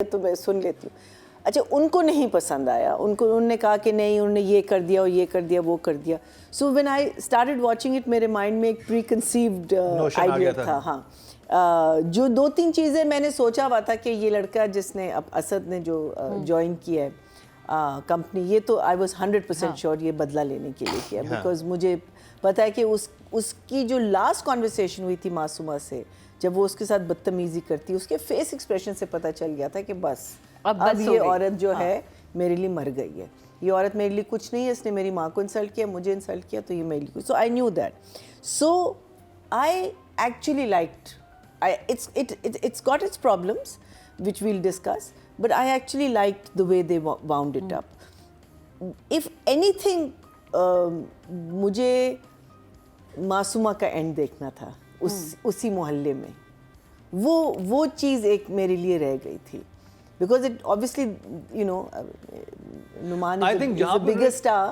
तो मैं सुन लेती हूँ। अच्छा, उनको नहीं पसंद आया, उन्होंने कहा कि नहीं, उन्होंने ये कर दिया और ये कर दिया, वो कर दिया। So when I started watching it, मेरे माइंड में एक प्री कंसीव्ड आइडिया था। हाँ, जो 2-3 चीज़ें मैंने सोचा हुआ था कि ये लड़का जिसने अब असद ने जो ज्वाइन किया है कंपनी, ये तो आई वॉज 100% श्योर ये बदला लेने के लिए किया, बिकॉज मुझे पता है कि उसकी जो लास्ट कॉन्वर्सेशन हुई थी मासूमा से, जब वो उसके साथ बदतमीजी करती, उसके फेस एक्सप्रेशन से पता चल गया था कि बस अब ये औरत जो है मेरे लिए मर गई है, ये औरत मेरे लिए कुछ नहीं है, इसने मेरी माँ को इंसल्ट किया, मुझे इंसल्ट किया, तो ये मेरे लिए कुछ। So I knew that, so I actually liked, it's got its problems which we'll discuss, but I actually liked the way they wound it up. If anything, मुझे मासूमा का एंड देखना था उसी मोहल्ले में, वो चीज़ एक मेरे लिए रह गई थी, because it obviously, you know, Numan is the biggest star.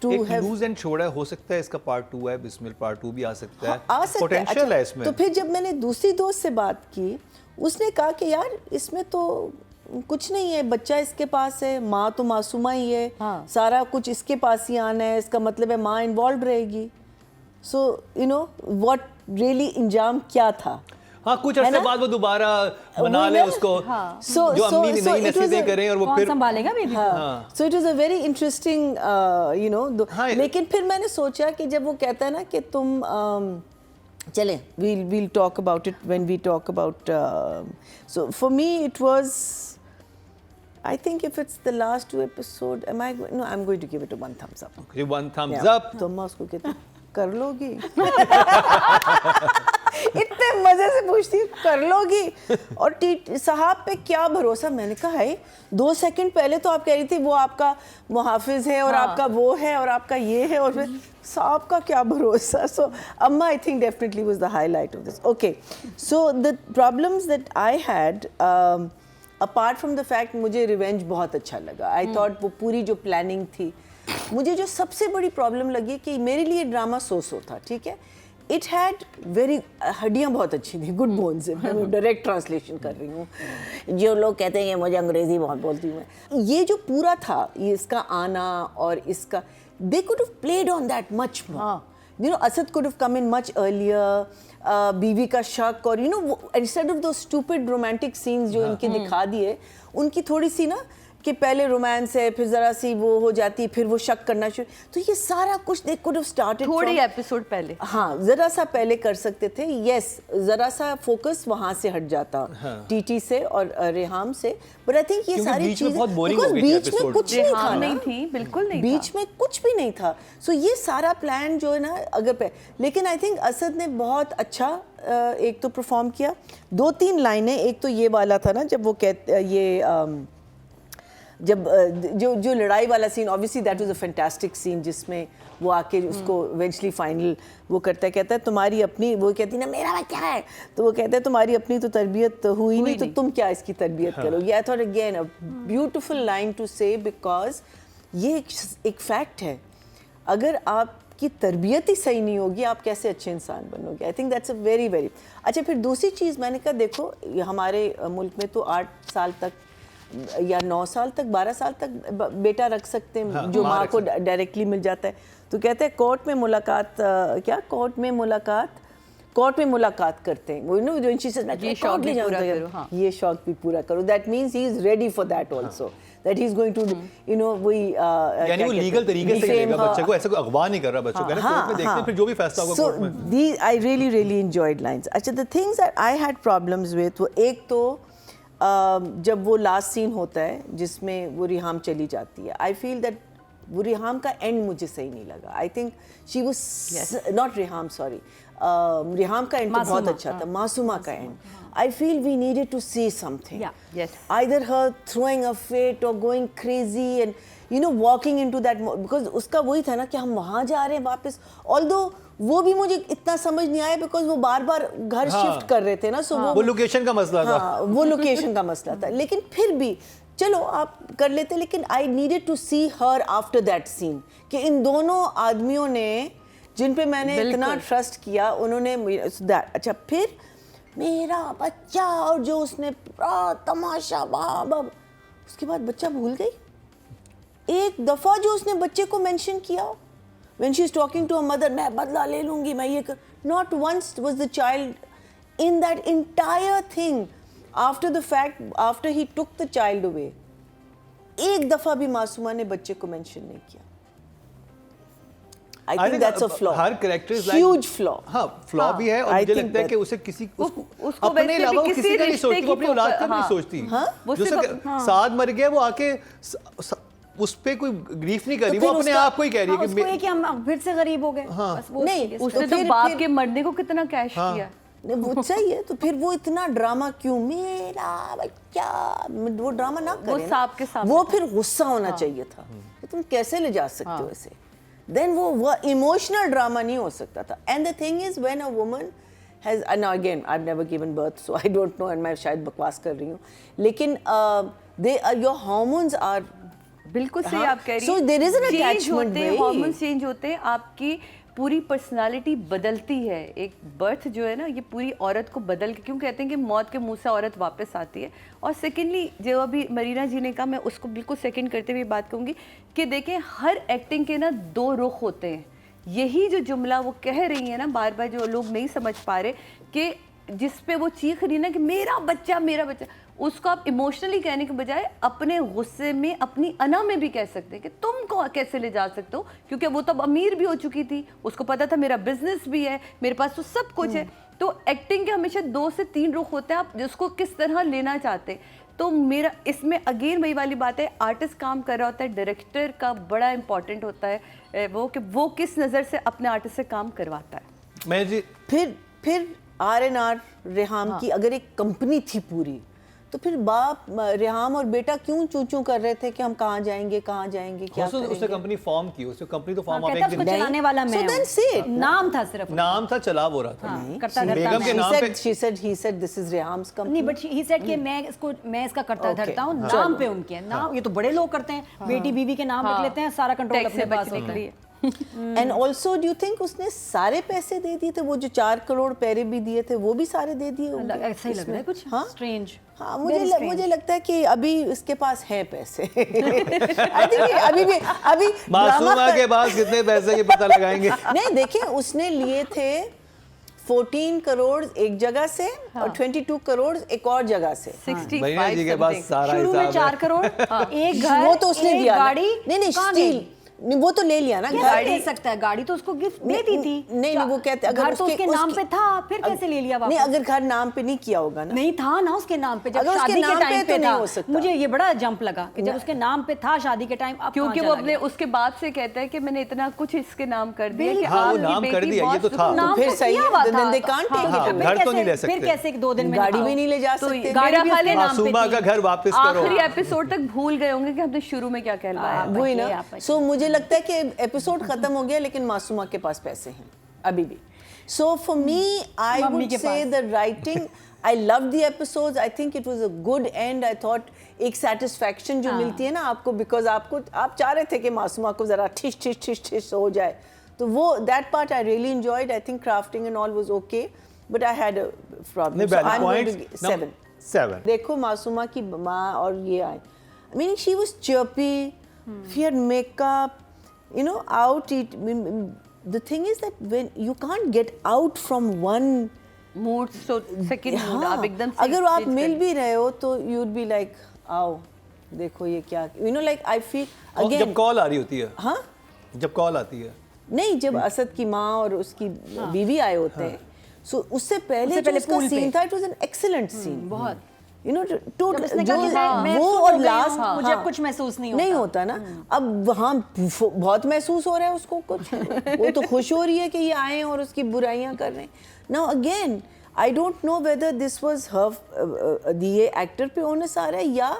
एक लूज एंड छोड़ा हो सकता है, इसका पार्ट 2 है, बिस्मिल पार्ट 2 भी आ सकता है, आ सकता पोटेंशियल अच्छा, है इसमें। तो फिर जब मैंने दूसरी दोस्त से बात की, उसने कहा कि यार इसमें तो कुछ नहीं है, बच्चा इसके पास है, माँ तो मासूमा ही है, सारा कुछ इसके पास ही आना है, इसका मतलब है माँ इन्वॉल्व रहेगी। So you know what really इंजाम क्या था। हाँ, कुछ अर्से बाद वो दोबारा बना ले उसको, जो अम्मी नहीं नसीहतें करें और वो फिर संभालेगा बेबी को। So it was a very interesting, you know, लेकिन फिर मैंने सोचा कि जब वो कहता है ना कि तुम चलें, we'll talk about it when we talk about, so for me it was, I think if it's the last 2 episode, I'm going to give it a 1 thumbs up. Okay, 1 thumbs up. तो मैं उसको कहती कर लोगी इतने मजे से पूछती कर लोगी, और साहब पे क्या भरोसा। मैंने कहा है 2 सेकंड पहले तो आप कह रही थी वो आपका मुहाफिज है और आपका वो है और आपका ये है, और फिर साहब का क्या भरोसा। सो अम्मा I think definitely was the highlight of this. Okay, so the problems that I had, apart from the fact मुझे रिवेंज बहुत अच्छा लगा। आई थॉट वो पूरी जो प्लानिंग थी, मुझे जो सबसे बड़ी प्रॉब्लम लगी कि मेरे लिए ड्रामा सो था, ठीक है, इट हैड वेरी, हड्डियाँ बहुत अच्छी थी, गुड बोन्स, मैं डायरेक्ट ट्रांसलेशन कर रही हूँ, जो लोग कहते हैं कि मुझे अंग्रेज़ी बहुत बोलती हूँ मैं, ये जो पूरा था, ये इसका आना और इसका, they could have played on that much more, you know, Asad could have come in much earlier, बीवी का शक, और यू नो, इंस्टेड ऑफ दो स्टूपिड रोमांटिक सीन्स जो इनके दिखा दिए, उनकी थोड़ी सी ना कि पहले रोमांस है, फिर जरा सी वो हो जाती, फिर वो शक करना शुरू, तो ये सारा कुछ दे कुड हैव स्टार्टेड थोड़ी एपिसोड पहले, हाँ, जरा सा पहले कर सकते थे। यस, जरा सा फोकस वहाँ से हट जाता, टीटी से और रेहाम से, बट आई थिंक ये सारी चीजें, बीच में कुछ नहीं था, नहीं थी, बिल्कुल नहीं, बीच में कुछ भी नहीं था। सो ये सारा प्लान जो है ना, अगर लेकिन आई थिंक असद ने बहुत अच्छा एक तो परफॉर्म किया। 2-3 लाइनें, एक तो ये वाला था ना, जब वो कहते ये जब जो लड़ाई वाला scene, obviously that was a fantastic scene, जिसमें वो आके उसको इवेंचुअली फाइनल वो करता है, कहता है तुम्हारी अपनी, वो कहती ना मेरा बच्चा है, तो वो कहता है तुम्हारी अपनी तो तरबियत हुई नहीं, तो तुम क्या इसकी तरबियत करोगे। I thought again a beautiful line to say, because ये एक फैक्ट है, अगर आपकी तरबियत ही सही नहीं होगी, आप कैसे अच्छे इंसान बनोगे। I think that's a very very अच्छा। फिर दूसरी चीज़ मैंने कहा, देखो हमारे मुल्क में तो 8 साल तक या 9 साल तक, 12 साल तक बेटा रख सकते हैं, हाँ, जो माँ को डायरेक्टली मिल जाता है। तो कहते हैं कोर्ट में मुलाकात, क्या कोर्ट में मुलाकात करते हैं, वो नो, जो इन चीज़ ये शौक भी पूरा करो, हाँ, ये शौक भी पूरा करो, that means he is ready for that also, that he is going to, you know, वही यानी वो लीगल तरीके से करेगा, बच्चे को ऐसे कोई अगवा नहीं कर रहा, बच्चों को कोर्ट में देखते हैं, फिर जो भी फैसला होगा कोर्ट में। दी आई रियली एंजॉयड लाइंस। अच्छा, the things that I had problems with, वो एक तो जब वो लास्ट सीन होता है जिसमें वो रिहाम चली जाती है, आई फील दैट वो रिहाम का एंड मुझे सही नहीं लगा। I think she was not Riham, sorry, Riham का एंड तो बहुत अच्छा था, मासूमा का end. I feel we needed to see something, either her throwing a fit और going crazy and you know walking into that, because उसका वही था ना कि हम वहाँ जा रहे हैं वापस, ऑल्दो वो भी मुझे इतना समझ नहीं आया, बिकॉज वो बार बार घर शिफ्ट कर रहे थे ना, सो वो लोकेशन का मसला था, वो लोकेशन का मसला था, लेकिन फिर भी चलो आप कर लेते, लेकिन I needed to see her after that scene, कि इन दोनों आदमियों ने जिन पे मैंने इतना ट्रस्ट किया, उन्होंने अच्छा। फिर मेरा बच्चा, और जो उसने पूरा तमाशा बाबा, उसके बाद बच्चा भूल गई। एक दफा जो उसने बच्चे को मेंशन किया, when she is talking to her mother, मैं बदला ले लूंगी, मैं ये कर, not once was the child in that entire thing after the fact, after he took the child away, एक दफा भी मासूमा ने बच्चे को मेंशन नहीं किया। I think that's a flaw. Her character is huge flaw. हाँ, फ्लॉ भी है, और I मुझे think लगता है that- कि उसे किसी उसको अपने वैसे भी अलावा वो किसी किसी का नहीं रिश्ते सोचती, वो की अपनी औलाद का भी नहीं हाँ। सोचती। वो जो सिर्फ- हाँ। साथ मर गया, वो आके उस पे कोई ग्रीफ नहीं कर रही, तो वो फिर अपने उसका- आप को ही कह रही है हाँ, कि उसको ये कि हम फिर से गरीब हो गए, बस वो नहीं, चीज़ है। उसने तो फिर- बाप फिर- के मरने को कितना कैश किया। नहीं, वो सही है, तो फिर वो इतना ड्रामा क्यों, मेरा बच्चा, वो ड्रामा ना करे वो ना। सांप के सामने वो था। फिर गुस्सा होना चाहिए था कि तुम कैसे ले जा सकते हो इसे। देन वो इमोशनल ड्रामा नहीं हो सकता था। And the thing is when a woman has, now again I have never given birth so I don't know, and मैं शायद बकवास कर रही हूँ, लेकिन दे योर हार्मोन्स आर, बिल्कुल सही हाँ, आप कह रही so there is an attachment, भाई। हार्मोन चेंज होते हैं, आपकी पूरी पर्सनालिटी बदलती है। एक बर्थ जो है ना, ये पूरी औरत को बदल के, क्यों कहते हैं कि मौत के मुंह से औरत वापस आती है। और सेकेंडली, जो अभी मरीना जी ने कहा, मैं उसको बिल्कुल सेकंड करते हुए बात कहूँगी कि देखें, हर एक्टिंग के ना दो रुख होते हैं। यही जो जुमला वो कह रही है ना, बार बार जो लोग नहीं समझ पा रहे, कि जिस पे वो चीख रही है ना कि मेरा बच्चा, उसको आप इमोशनली कहने के बजाय अपने गुस्से में, अपनी अना में भी कह सकते हैं कि तुम को कैसे ले जा सकते हो, क्योंकि वो तब अमीर भी हो चुकी थी, उसको पता था मेरा बिजनेस भी है, मेरे पास तो सब कुछ है। तो एक्टिंग के हमेशा 2 से 3 रुख होते हैं, आप जिसको किस तरह लेना चाहते हैं। तो मेरा इसमें अगेन वही वाली बात है, आर्टिस्ट काम कर रहा होता है, डायरेक्टर का बड़ा इंपॉर्टेंट होता है वो कि वो किस नज़र से अपने आर्टिस्ट से काम करवाता है। मैं जी फिर RNR रेहाम की अगर एक कंपनी थी पूरी, तो फिर बाप रेहाम और बेटा क्यों चूचू कर रहे थे कि हम कहाँ जाएंगे क्या उसने करेंगे? कंपनी फॉर्म की, उसने कंपनी तो फॉर्म आप कहता एक उसको दिन, चलाने वाला मैं So then say it. हूँ। नाम था सिर्फ, नाम था, चला वो रहा था। हाँ, करता धरता बेगम के मैं। नाम पे He said this is Reham's company. नहीं, बट ही सेड कि मैं इसका करता Okay. धरता हूँ, हाँ। नाम पे उनके हैं। नाम ये तो बड़े लोग करते हैं, बेटी बीवी के नाम लिख लेते हैं, सारा कंट्रोल टैक्स अपने से पास बचने होता के है। लिए। And also do you think उसने सारे पैसे दे दिए थे, वो जो 4 करोड़ पैरे भी दिए थे वो भी सारे दे दिए होंगे? ऐसा ही लग रहा है कुछ हाँ? स्ट्रेंज। हाँ, मुझे लगता है कि अभी इसके पास हैं पैसे। I think अभी मासूमा ड्रामा के पास कितने पैसे की पता लगाएंगे। नहीं, देखिए उसने लिए थे 14 करोड़ एक जगह से और 22 करोड़ एक और जगह से। 65 भैया जी के पास something। सारा शुरू में हिसाब 4 है। करोड़, एक घर, वो तो उसने एक दिया ना। गाड़ी, नहीं कहाँ स्टील गई? नहीं, वो तो ले लिया ना। कैसे दे सकता है? गाड़ी तो उसको गिफ्ट दे दी थी। नहीं, वो कहते अगर घर तो उसके नाम पे था, फिर कैसे ले लिया वापस? नहीं, अगर घर नाम पे नहीं किया होगा ना। नहीं था ना उसके नाम पे, जब अगर उसके शादी के नाम पे टाइम तो पे नहीं था। हो सकता। मुझे ये बड़ा जंप लगा कि जब उसके नाम पे था शादी के टाइम, अब क्योंकि कहाँ वो चला अपने गया? उसके बाप से कहता है कि मैंने इतना कुछ इसके नाम कर दिया कि हाँ, वो आपकी नाम कर बेटी दिया, ये बहुत तो था। सुखी- नाम फिर तो सही किया है, हुआ then था। they can't take हाँ, it away. फिर घर तो नहीं कैसे- ले सकते। फिर कैसे 2 दिन में गाड़ी निकालो? भी नहीं ले जा तो सकते। गाड़ी मेरा भी ख्याल उसके है नाम पे मासूमा थी। का घर वापस करो। आखिरी एपिसोड तक भूल गए होंगे कि हमने शुरू में क्या कहलवाया। वही बचिए, ना। आप बचिए। सो मुझे लगता है कि एपिसोड खत्म हो गया, लेकिन मासूमा के पास पैसे हैं अभी भी। So for me I mummy would के से पास। The writing, I love the episodes, I think it was a good end. I thought एक सेटिस्फैक्शन जो मिलती है ना आपको, बिकॉज आप चाह रहे थे कि मासूमा को जरा ठिश ठिश ठिश ठिश हो जाए, तो वो that part I really enjoyed. I think crafting and all was okay, but I had a problem. नहीं, valid points. 7 देखो मासूमा की माँ और ये आए, meaning she was chirpy, she had makeup, you know, the thing is that when you can't get out from one mood second mood आप एकदम से अगर आप change मिल कर- भी रहे हो तो you'd be like आओ देखो ये क्या, you know, like I feel जब again, कॉल आ रही होती है, हाँ जब कॉल आती है, नहीं, जब असद की माँ और उसकी बीवी आए होते हैं, सो उससे पहले जो उसका pool पे। सीन था, it was an excellent scene बहुत। यू नो, जब उसने कहा कि मैं वो सुन और हो गई लास्ट हूँ, मुझे अब कुछ महसूस नहीं होता। ना। अब वहाँ बहुत महसूस हो रहा है उसको कुछ, वो तो खुश हो रही है कि ये आए हैं और उसकी बुराइयां कर रहे हैं। Now again I don't know whether this was her ये एक्टर पे ओनस आ रहा है या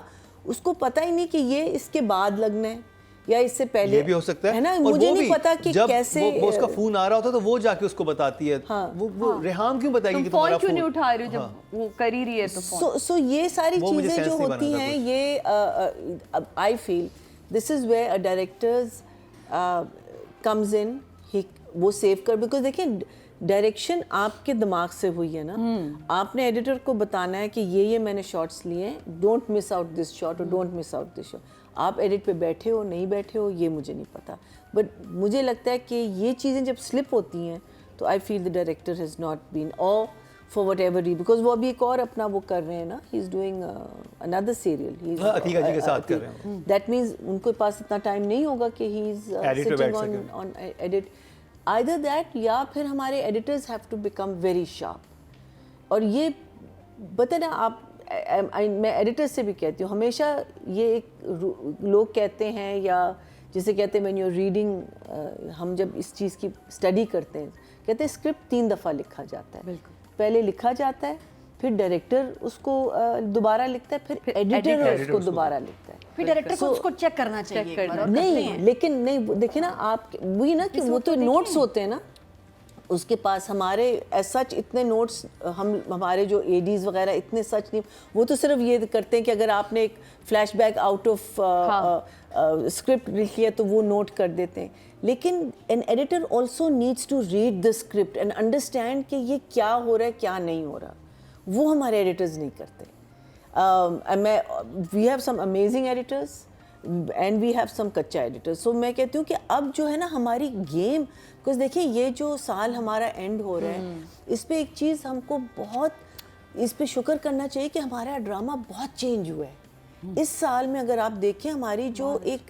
उसको पता ही नहीं कि ये इसके बाद लगना है या इससे पहले, ये भी हो सकता है ना। और मुझे वो नहीं भी, पता कि जब कैसे वो उसका फोन आ रहा होता है तो वो जाके उसको बताती है। वो रेहाम क्यों बताएगी तुम कि तुम्हारा फोन क्यों नहीं फोन, उठा रही हो जब वो कर ही रही है तो फोन। सो ये सारी वो मुझे चीज़ें sense जो नहीं होती बना था हैं, कुछ। ये I feel this is where a director's comes in, वो सेव कर, बिकॉज देखिए डायरेक्शन आपके दिमाग से हुई है ना, आपने एडिटर को बताना है कि ये मैंने शॉट्स लिए हैं, don't miss out this shot और don't miss out this shot. आप एडिट पे बैठे हो नहीं बैठे हो ये मुझे नहीं पता, बट मुझे लगता है कि ये चीज़ें जब स्लिप होती हैं तो I feel the director has not been और फॉर वट एवर री, बिकॉज वो अभी एक और अपना वो कर रहे हैं ना, he is doing another serial, Atika ji के साथ कर रहे हैं। दैट मीन्स उनके पास इतना टाइम नहीं होगा कि he is sitting on edit, either that या फिर हमारे editors have to become very sharp. और ये बता ना आप, मैं एडिटर्स से भी कहती हूँ हमेशा, ये एक लोग कहते हैं या जिसे कहते हैं व्हेन यू आर रीडिंग, हम जब इस चीज़ की स्टडी करते हैं कहते हैं स्क्रिप्ट 3 दफ़ा लिखा जाता है। बिल्कुल। पहले लिखा जाता है, फिर डायरेक्टर उसको दोबारा लिखता है, फिर एडिटर उसको दोबारा लिखता है, फिर डायरेक्टर को उसको चेक करना चाहिए एक बार, और नहीं लेकिन नहीं देखिए ना आप, वही ना कि वो तो नोट्स होते हैं ना उसके पास, हमारे एज सच इतने नोट्स हमारे जो एडीज वगैरह इतने सच नहीं, वो तो सिर्फ ये करते हैं कि अगर आपने एक फ्लैशबैक आउट ऑफ स्क्रिप्ट लिखी है तो वो नोट कर देते हैं, लेकिन an editor also needs to read the script and understand कि ये क्या हो रहा है क्या नहीं हो रहा, वो हमारे एडिटर्स नहीं करते। We have some amazing editors and we have some कच्चा एडिटर्स, सो मैं कहती हूँ कि अब जो है ना हमारी गेम, बिकॉज देखिए ये जो साल हमारा एंड हो रहा है इस पे एक चीज़ हमको बहुत इस पे शुक्र करना चाहिए कि हमारा ड्रामा बहुत चेंज हुआ है इस साल में। अगर आप देखें हमारी जो एक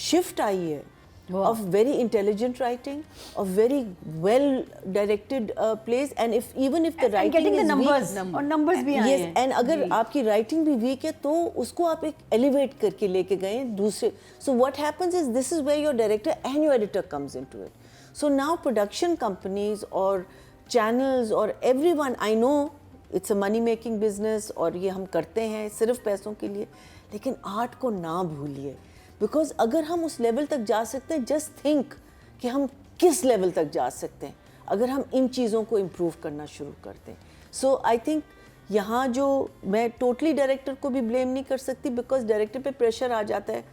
शिफ्ट आई है of very intelligent writing, of very well directed plays, and even if the writing getting the is numbers, weak, और numbers भी आए yes, हैं। and अगर आपकी writing भी weak है तो उसको आप एक elevate करके लेके गए दूसरे, so what happens is this is where your director and your editor comes into it. So now production companies or channels or everyone, I know it's a money making business और ये हम करते हैं सिर्फ पैसों के लिए, लेकिन आर्ट को ना भूलिए, बिकॉज अगर हम उस लेवल तक जा सकते हैं, जस्ट थिंक कि हम किस लेवल तक जा सकते हैं अगर हम इन चीज़ों को इम्प्रूव करना शुरू करते हैं। सो आई थिंक यहाँ जो मैं टोटली डायरेक्टर को भी ब्लेम नहीं कर सकती, बिकॉज डायरेक्टर पे प्रेशर आ जाता है,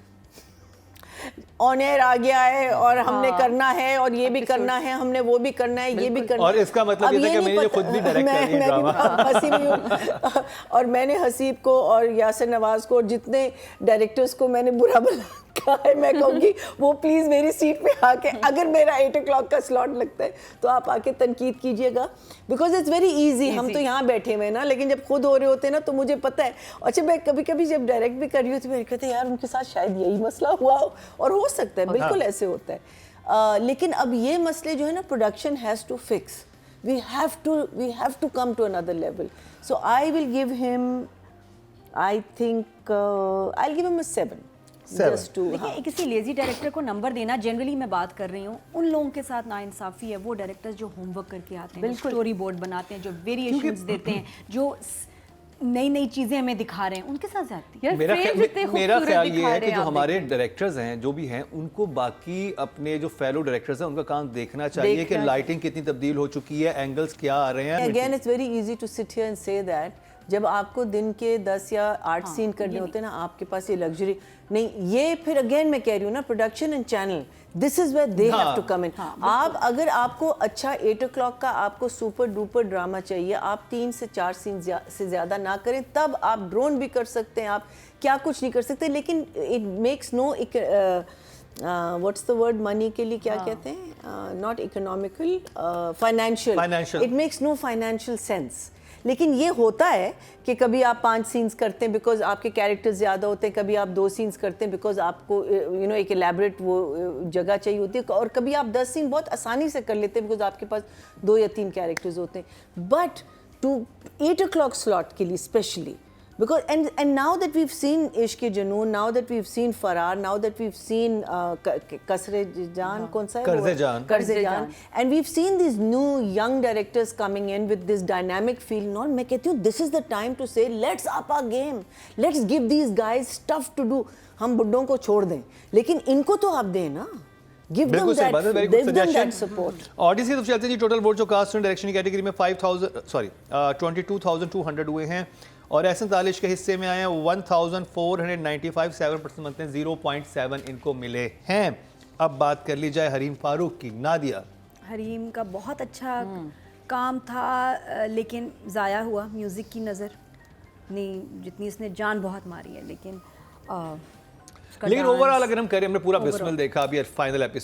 ऑन एयर आ गया है और हमने करना है और ये भी करना है, हमने वो भी करना है, ये भी करना है। और इसका मतलब ये था कि मैंने खुद भी डायरेक्ट कर दिया ड्रामा। हसीब ही हूँ और मैंने हसीब को और यासिर नवाज को और जितने डायरेक्टर्स को मैंने बुरा भला कहा है, मैं कहूँगी वो प्लीज़ मेरी सीट पे आके, अगर मेरा 8 o'clock का स्लॉट लगता है तो आप आके तनकीद कीजिएगा, बिकॉज इट्स वेरी ईजी। हम तो यहाँ बैठे हुए हैं ना, लेकिन जब खुद हो रहे होते हैं ना तो मुझे पता है। अच्छा मैं कभी कभी जब डायरेक्ट भी कर रही हूँ तो मैं कहते हैं यार उनके साथ शायद यही मसला हुआ हो, और हो सकता है बिल्कुल ऐसे होता है। लेकिन अब ये मसले जो है ना production has to fix, we have to come to another level. So I will give him, I think I will give him 7 just to, देखिए किसी लेजी डायरेक्टर को नंबर देना, जनरली मैं बात कर रही हूँ उन लोगों के साथ नाइंसाफी है, वो डायरेक्टर्स जो होमवर्क करके आते हैं, स्टोरी बोर्ड बनाते हैं, जो वेरिएशंस देते हैं, जो नई नई चीजें हमें दिखा रहे हैं, उनके साथ जाती है। मेरा ख्याल ये है कि जो हमारे डायरेक्टर्स हैं जो भी हैं उनको बाकी अपने जो फेलो डायरेक्टर्स हैं उनका काम देखना चाहिए कि लाइटिंग कितनी तब्दील हो चुकी है, एंगल्स क्या आ रहे हैं। Again it's very easy to sit here and say that जब आपको दिन के 10 या 8 सीन करने होते हैं ना, आपके पास ये लग्जरी नहीं, ये फिर अगेन मैं कह रही हूँ ना production and channel, this is where they have to come in. आप अगर आपको अच्छा 8 o'clock का आपको सुपर डुपर ड्रामा चाहिए, आप 3 से 4 सीन से ज़्यादा ना करें, तब आप ड्रोन भी कर सकते हैं, आप क्या कुछ नहीं कर सकते, लेकिन it makes no what's the word money के लिए क्या कहते हैं, not economical, financial, it makes no financial sense. लेकिन ये होता है कि कभी आप 5 सीन्स करते हैं बिकॉज आपके कैरेक्टर्स ज़्यादा होते हैं, कभी आप 2 सीन्स करते हैं बिकॉज आपको यू नो एक एलैबोरेट वो जगह चाहिए होती है, और कभी आप 10 सीन बहुत आसानी से कर लेते हैं बिकॉज आपके पास 2 या 3 कैरेक्टर्स होते हैं। बट टू 8 o'clock स्लॉट के लिए specially, because and now that we've seen Ishq Junoon, now that we've seen Farrar, now that we've seen Kasre Jaan, kaun sa hai? Karze Jaan, and we've seen these new young directors coming in with this dynamic feel. Not मैं कहती हूँ this is the time to say let's up our game, let's give these guys stuff to do. हम बुड्ढों को छोड़ दें, लेकिन इनको तो आप दें ना। Give them that support. Audience की तरफ चलते हैं जी। टोटल वोट जो कास्ट एंड डायरेक्शन की कैटेगरी में 22,200 हुए हैं और एहसन तालिश के हिस्से में आए हैं 1495, 7% बनते हैं, 0.7 इनको मिले हैं। अब बात कर ली जाए हरीम फारूक की। नादिया, हरीम का बहुत अच्छा काम था लेकिन ज़ाया हुआ म्यूज़िक की नज़र नहीं, जितनी इसने जान बहुत मारी है, लेकिन लेकिन ओवरऑल अगर हम करें, हमने पूरा बिस्मिल देखा, अभी फाइनल एपिसोड